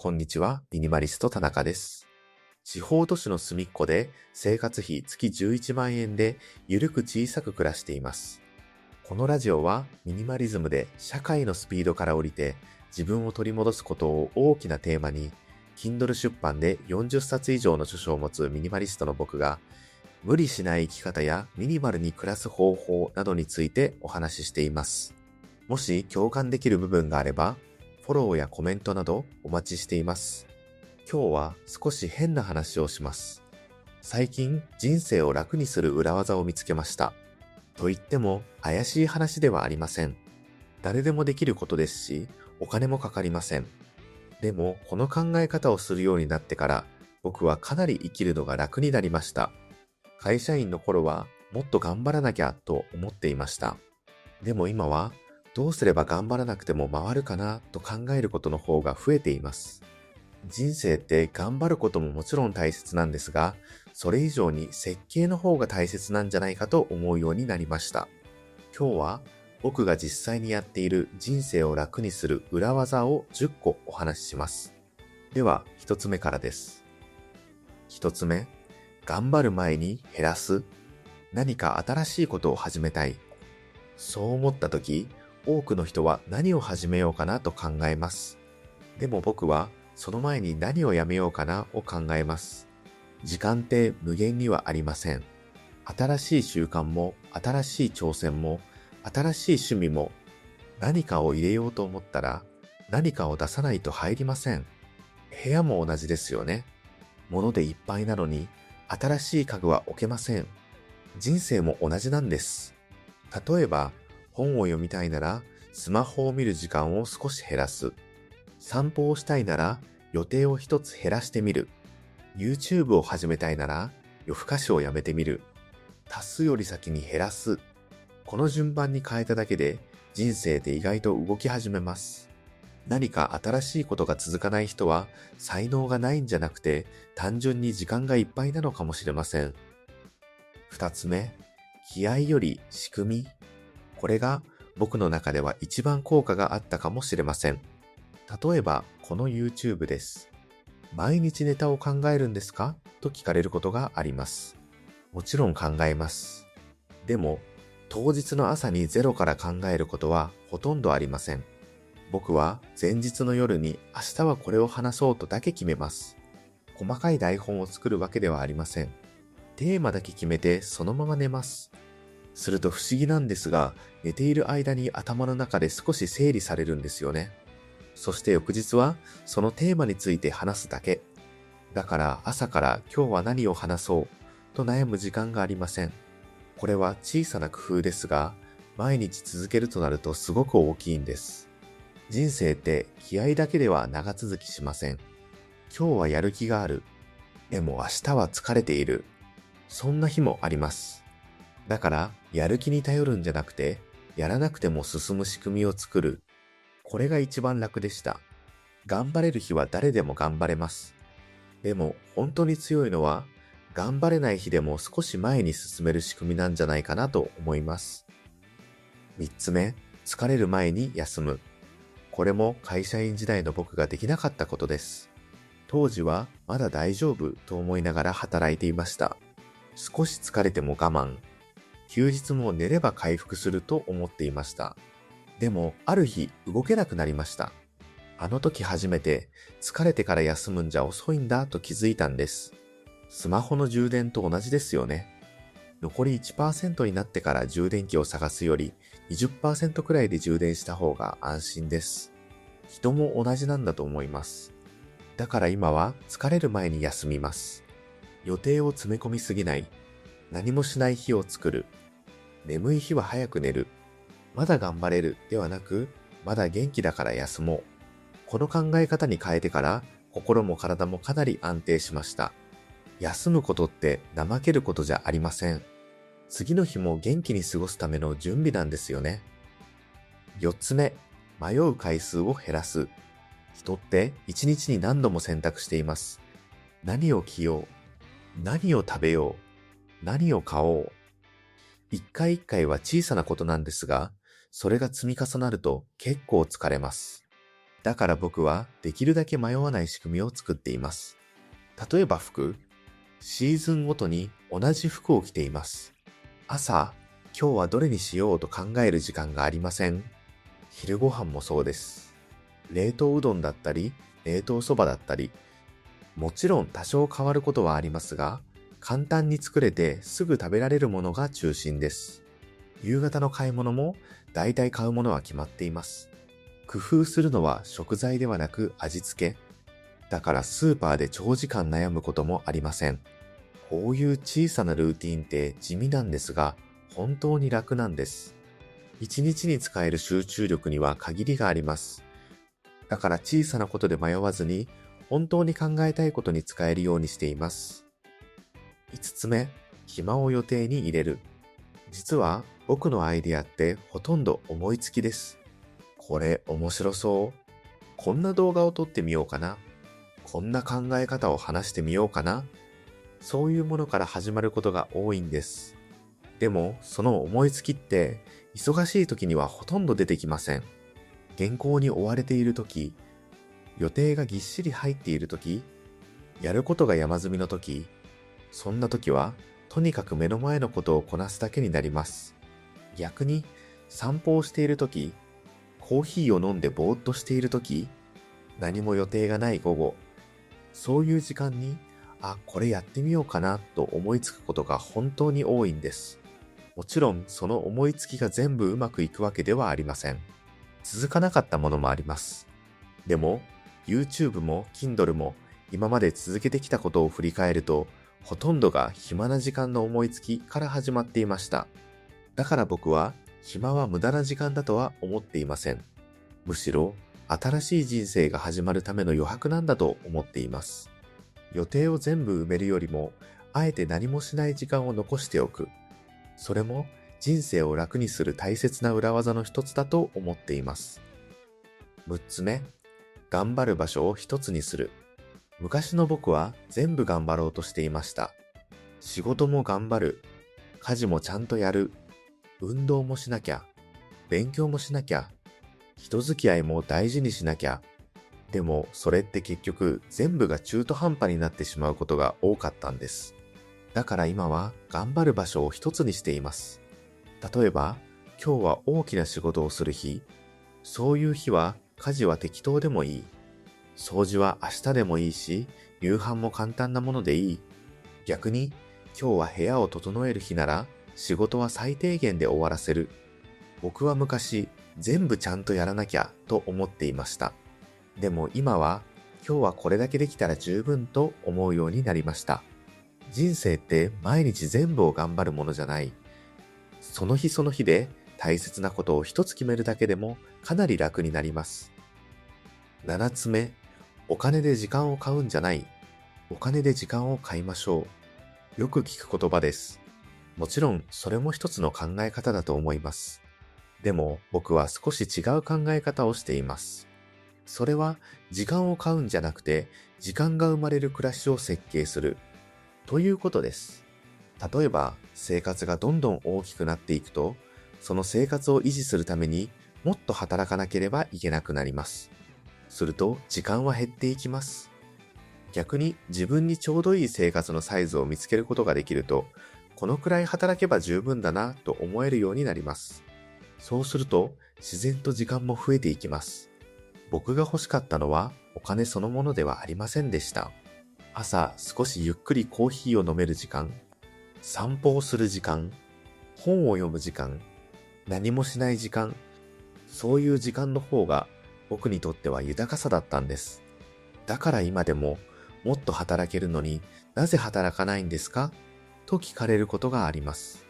こんにちは、ミニマリスト田中です。地方都市の隅っこで生活費月11万円でゆるく小さく暮らしています。このラジオはミニマリズムで社会のスピードから降りて自分を取り戻すことを大きなテーマに、Kindle 出版で40冊以上の著書を持つミニマリストの僕が、無理しない生き方やミニマルに暮らす方法などについてお話ししています。もし共感できる部分があれば、フォローやコメントなどお待ちしています。今日は少し変な話をします。最近人生を楽にする裏技を見つけました。と言っても怪しい話ではありません。誰でもできることですし、お金もかかりません。でもこの考え方をするようになってから僕はかなり生きるのが楽になりました。会社員の頃はもっと頑張らなきゃと思っていました。でも今はどうすれば頑張らなくても回るかなと考えることの方が増えています。人生って頑張ることももちろん大切なんですが、それ以上に設計の方が大切なんじゃないかと思うようになりました。今日は僕が実際にやっている人生を楽にする裏技を10個お話しします。では1つ目からです。1つ目、頑張る前に減らす。何か新しいことを始めたい。そう思った時、多くの人は何を始めようかなと考えます。でも僕はその前に何をやめようかなを考えます。時間って無限にはありません。新しい習慣も新しい挑戦も新しい趣味も何かを入れようと思ったら何かを出さないと入りません。部屋も同じですよね。物でいっぱいなのに新しい家具は置けません。人生も同じなんです。例えば本を読みたいならスマホを見る時間を少し減らす。散歩をしたいなら予定を一つ減らしてみる。YouTube を始めたいなら夜更かしをやめてみる。足すより先に減らす。この順番に変えただけで人生って意外と動き始めます。何か新しいことが続かない人は才能がないんじゃなくて単純に時間がいっぱいなのかもしれません。二つ目、気合より仕組み。これが僕の中では一番効果があったかもしれません。例えばこの YouTube です。毎日ネタを考えるんですかと聞かれることがあります。もちろん考えます。でも当日の朝にゼロから考えることはほとんどありません。僕は前日の夜に明日はこれを話そうとだけ決めます。細かい台本を作るわけではありません。テーマだけ決めてそのまま寝ます。すると不思議なんですが、寝ている間に頭の中で少し整理されるんですよね。そして翌日はそのテーマについて話すだけ。だから朝から今日は何を話そうと悩む時間がありません。これは小さな工夫ですが、毎日続けるとなるとすごく大きいんです。人生って気合だけでは長続きしません。今日はやる気がある。でも明日は疲れている。そんな日もあります。だからやる気に頼るんじゃなくて、やらなくても進む仕組みを作る。これが一番楽でした。頑張れる日は誰でも頑張れます。でも本当に強いのは、頑張れない日でも少し前に進める仕組みなんじゃないかなと思います。三つ目、疲れる前に休む。これも会社員時代の僕ができなかったことです。当時はまだ大丈夫と思いながら働いていました。少し疲れても我慢。休日も寝れば回復すると思っていました。でもある日動けなくなりました。あの時初めて疲れてから休むんじゃ遅いんだと気づいたんです。スマホの充電と同じですよね。残り 1% になってから充電器を探すより 20% くらいで充電した方が安心です。人も同じなんだと思います。だから今は疲れる前に休みます。予定を詰め込みすぎない。何もしない日を作る。眠い日は早く寝る。まだ頑張れるではなく、まだ元気だから休もう。この考え方に変えてから心も体もかなり安定しました。休むことって怠けることじゃありません。次の日も元気に過ごすための準備なんですよね。四つ目、迷う回数を減らす。人って一日に何度も選択しています。何を着よう、何を食べよう、何を買おう。一回一回は小さなことなんですが、それが積み重なると結構疲れます。だから僕はできるだけ迷わない仕組みを作っています。例えば服、シーズンごとに同じ服を着ています。朝、今日はどれにしようと考える時間がありません。昼ご飯もそうです。冷凍うどんだったり、冷凍そばだったり、もちろん多少変わることはありますが、簡単に作れてすぐ食べられるものが中心です。夕方の買い物もだいたい買うものは決まっています。工夫するのは食材ではなく味付け。だからスーパーで長時間悩むこともありません。こういう小さなルーティーンって地味なんですが、本当に楽なんです。一日に使える集中力には限りがあります。だから小さなことで迷わずに、本当に考えたいことに使えるようにしています。5つ目、暇を予定に入れる。実は僕のアイデアってほとんど思いつきです。これ面白そう。こんな動画を撮ってみようかな。こんな考え方を話してみようかな。そういうものから始まることが多いんです。でも、その思いつきって、忙しい時にはほとんど出てきません。原稿に追われている時、予定がぎっしり入っている時、やることが山積みの時、そんな時は、とにかく目の前のことをこなすだけになります。逆に、散歩をしている時、コーヒーを飲んでぼーっとしている時、何も予定がない午後、そういう時間に、これやってみようかなと思いつくことが本当に多いんです。もちろん、その思いつきが全部うまくいくわけではありません。続かなかったものもあります。でも、YouTube も Kindle も今まで続けてきたことを振り返ると、ほとんどが暇な時間の思いつきから始まっていました。だから僕は、暇は無駄な時間だとは思っていません。むしろ、新しい人生が始まるための余白なんだと思っています。予定を全部埋めるよりも、あえて何もしない時間を残しておく。それも人生を楽にする大切な裏技の一つだと思っています。6つ目、頑張る場所を一つにする。昔の僕は全部頑張ろうとしていました。仕事も頑張る。家事もちゃんとやる。運動もしなきゃ。勉強もしなきゃ。人付き合いも大事にしなきゃ。でもそれって結局全部が中途半端になってしまうことが多かったんです。だから今は頑張る場所を一つにしています。例えば、今日は大きな仕事をする日。そういう日は家事は適当でもいい。掃除は明日でもいいし、夕飯も簡単なものでいい。逆に、今日は部屋を整える日なら、仕事は最低限で終わらせる。僕は昔、全部ちゃんとやらなきゃと思っていました。でも今は、今日はこれだけできたら十分と思うようになりました。人生って毎日全部を頑張るものじゃない。その日その日で大切なことを一つ決めるだけでもかなり楽になります。7つ目、お金で時間を買うんじゃない。お金で時間を買いましょう。よく聞く言葉です。もちろんそれも一つの考え方だと思います。でも僕は少し違う考え方をしています。それは時間を買うんじゃなくて、時間が生まれる暮らしを設計するということです。例えば生活がどんどん大きくなっていくと、その生活を維持するためにもっと働かなければいけなくなります。すると時間は減っていきます。逆に自分にちょうどいい生活のサイズを見つけることができると、このくらい働けば十分だなと思えるようになります。そうすると自然と時間も増えていきます。僕が欲しかったのはお金そのものではありませんでした。朝少しゆっくりコーヒーを飲める時間、散歩をする時間、本を読む時間、何もしない時間、そういう時間の方が僕にとっては豊かさだったんです。だから今でももっと働けるのになぜ働かないんですかと聞かれることがあります。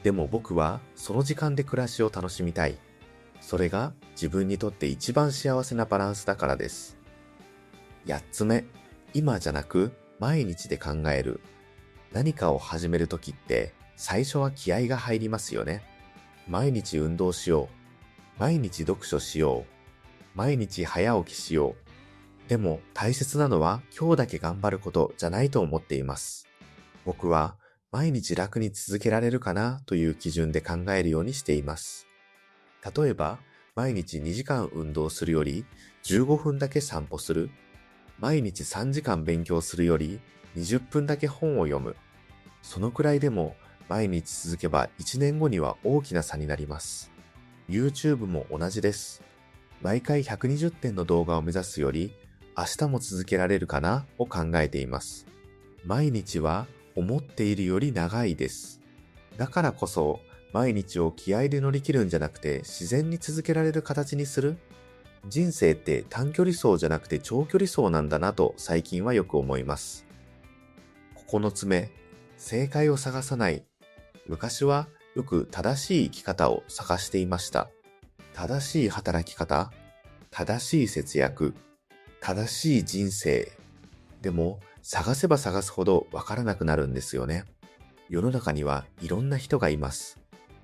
でも僕はその時間で暮らしを楽しみたい。それが自分にとって一番幸せなバランスだからです。8つ目、今じゃなく毎日で考える。何かを始めるときって最初は気合が入りますよね。毎日運動しよう。毎日読書しよう。毎日早起きしよう。でも大切なのは今日だけ頑張ることじゃないと思っています。僕は毎日楽に続けられるかなという基準で考えるようにしています。例えば、毎日2時間運動するより15分だけ散歩する、毎日3時間勉強するより20分だけ本を読む。そのくらいでも毎日続けば1年後には大きな差になります。YouTube も同じです。毎回120点の動画を目指すより、明日も続けられるかなを考えています。毎日は思っているより長いです。だからこそ、毎日を気合で乗り切るんじゃなくて自然に続けられる形にする。人生って短距離走じゃなくて長距離走なんだなと最近はよく思います。9つ目、正解を探さない。昔はよく正しい生き方を探していました。正しい働き方、正しい節約、正しい人生。でも探せば探すほどわからなくなるんですよね。世の中にはいろんな人がいます。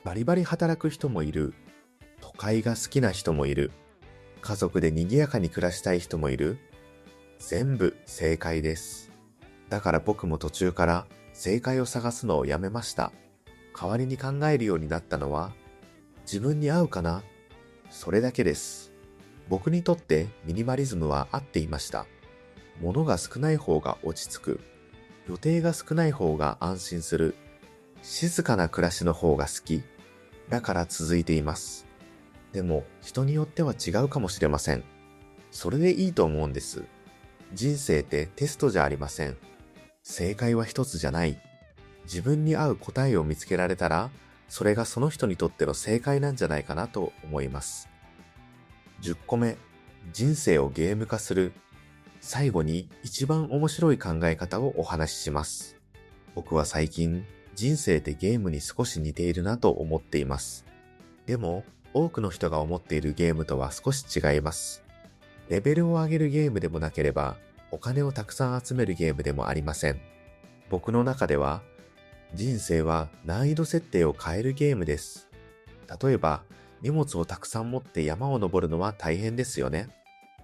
バリバリ働く人もいる。都会が好きな人もいる。家族で賑やかに暮らしたい人もいる。全部正解です。だから僕も途中から正解を探すのをやめました。代わりに考えるようになったのは、自分に合うかな？それだけです。僕にとってミニマリズムは合っていました。物が少ない方が落ち着く。予定が少ない方が安心する。静かな暮らしの方が好き。だから続いています。でも人によっては違うかもしれません。それでいいと思うんです。人生ってテストじゃありません。正解は一つじゃない。自分に合う答えを見つけられたら、それがその人にとっての正解なんじゃないかなと思います。10個目、人生をゲーム化する。最後に一番面白い考え方をお話しします。僕は最近、人生ってゲームに少し似ているなと思っています。でも、多くの人が思っているゲームとは少し違います。レベルを上げるゲームでもなければ、お金をたくさん集めるゲームでもありません。僕の中では、人生は難易度設定を変えるゲームです。例えば、荷物をたくさん持って山を登るのは大変ですよね。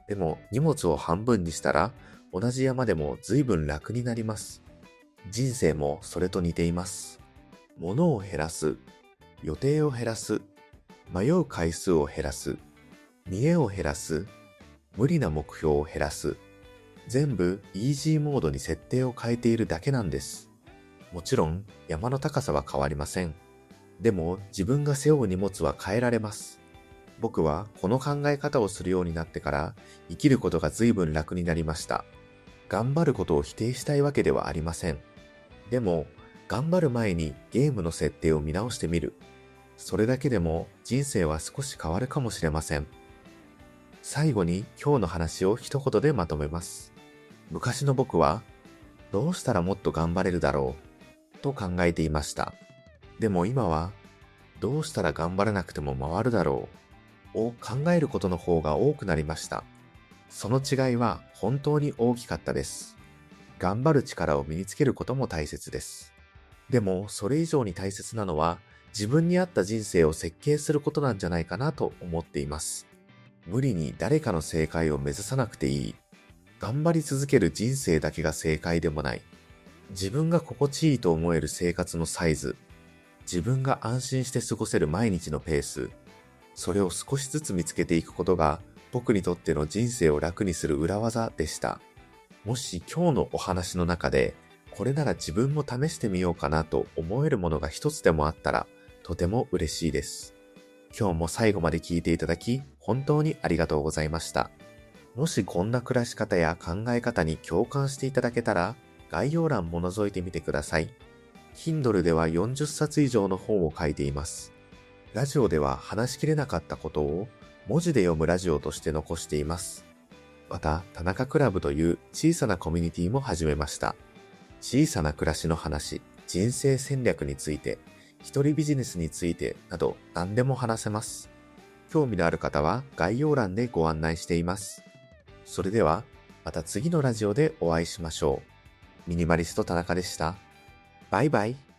でも、荷物を半分にしたら、同じ山でも随分楽になります。人生もそれと似ています。物を減らす、予定を減らす、迷う回数を減らす、見栄を減らす、無理な目標を減らす。全部イージーモードに設定を変えているだけなんです。もちろん山の高さは変わりません。でも自分が背負う荷物は変えられます。僕はこの考え方をするようになってから生きることが随分楽になりました。頑張ることを否定したいわけではありません。でも頑張る前にゲームの設定を見直してみる。それだけでも人生は少し変わるかもしれません。最後に今日の話を一言でまとめます。昔の僕はどうしたらもっと頑張れるだろうと考えていました。でも今はどうしたら頑張らなくても回るだろうを考えることの方が多くなりました。その違いは本当に大きかったです。頑張る力を身につけることも大切です。でもそれ以上に大切なのは自分に合った人生を設計することなんじゃないかなと思っています。無理に誰かの正解を目指さなくていい。頑張り続ける人生だけが正解でもない。自分が心地いいと思える生活のサイズ、自分が安心して過ごせる毎日のペース、それを少しずつ見つけていくことが僕にとっての人生を楽にする裏技でした。もし今日のお話の中でこれなら自分も試してみようかなと思えるものが一つでもあったらとても嬉しいです。今日も最後まで聞いていただき本当にありがとうございました。もしこんな暮らし方や考え方に共感していただけたら概要欄も覗いてみてください。Kindle では40冊以上の本を書いています。ラジオでは話しきれなかったことを文字で読むラジオとして残しています。また、田中クラブという小さなコミュニティも始めました。小さな暮らしの話、人生戦略について、一人ビジネスについてなど何でも話せます。興味のある方は概要欄でご案内しています。それでは、また次のラジオでお会いしましょう。ミニマリスト田中でした。バイバイ。